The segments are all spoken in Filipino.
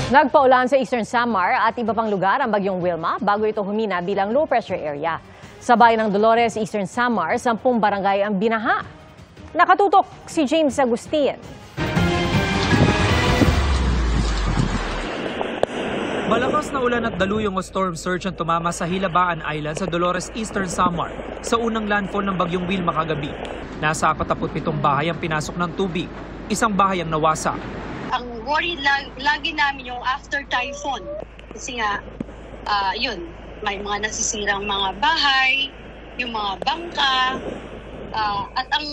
Nagpaulan sa Eastern Samar at iba pang lugar ang bagyong Wilma bago ito humina bilang low pressure area. Sa bayan ng Dolores, Eastern Samar, 10 barangay ang binaha. Nakatutok si James Agustin. Malakas na ulan at daluyong o storm surge ang tumama sa Hilabaan Island sa Dolores, Eastern Samar sa unang landfall ng bagyong Wilma kagabi. Nasa 47 bahay ang pinasok ng tubig, isang bahay ang nawasak. Ang worry lagi namin yung after typhoon. Kasi nga, yun, may mga nasisirang mga bahay, yung mga bangka, at ang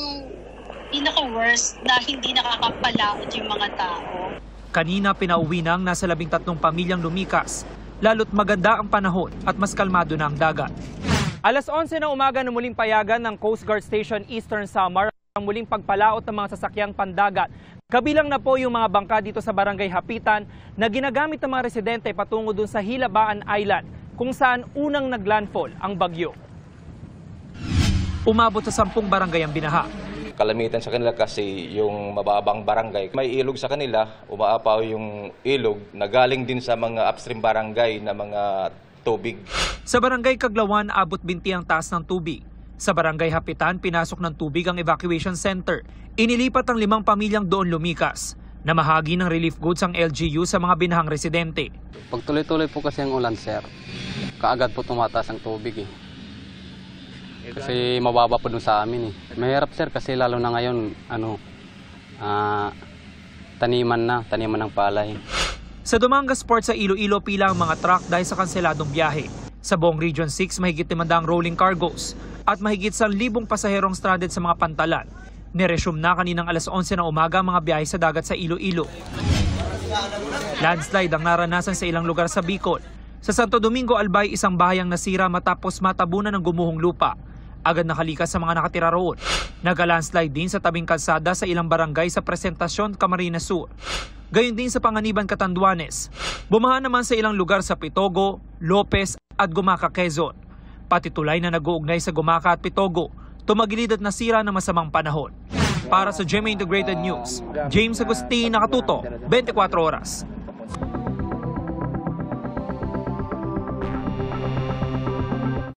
pinaka-worst na hindi nakakapalaot yung mga tao. Kanina pinauwi nang nasa 13 pamilyang lumikas, lalo't maganda ang panahon at mas kalmado na ang dagat. Alas 11 ng umaga na muling payagan ng Coast Guard Station Eastern Samar ang muling pagpalaot ng mga sasakyang pandagat. Kabilang na po yung mga bangka dito sa Barangay Hapitan na ginagamit ng mga residente patungo dun sa Hilabaan Island kung saan unang naglandfall ang bagyo. Umabot sa 10 barangay ang binaha. Kalamitan sa kanila kasi yung mababang barangay. May ilog sa kanila, umaapaw yung ilog na galing din sa mga upstream barangay na mga tubig. Sa Barangay Kaglawan, abot binti ang taas ng tubig. Sa Barangay Hapitan, pinasok ng tubig ang evacuation center. Inilipat ang 5 pamilyang doon lumikas. Namahagi ng relief goods ang LGU sa mga binahang residente. Pag tuloy-tuloy po kasi ang ulan, sir, kaagad po tumataas ang tubig. Kasi mababa po dun sa amin. Mahirap, sir, kasi lalo na ngayon, taniman ng palay. Sa Dumangas Port sa Iloilo, pila ang mga truck dahil sa kanseladong biyahe. Sa buong Region 6, mahigit 500 rolling cargoes at mahigit 1,000 pasaherong stranded sa mga pantalan. Niresume na kaninang alas 11 ng umaga ang mga biyahe sa dagat sa Iloilo. Landslide ang naranasan sa ilang lugar sa Bicol. Sa Santo Domingo, Albay, isang bahayang nasira matapos matabunan ng gumuhong lupa. Agad nakalikas sa mga nakatira roon. Nag-landslide din sa tabing kalsada sa ilang barangay sa Presentacion, Camarines Sur. Gayon din sa Panganiban, Catanduanes. Bumaha naman sa ilang lugar sa Pitogo, Lopez at Gumaca, Quezon. Pati tulay na nag-uugnay sa Gumaca at Pitogo, tumagilid at nasira ng masamang panahon. Para sa GMA Integrated News, James Agustin, nakatuto, 24 oras.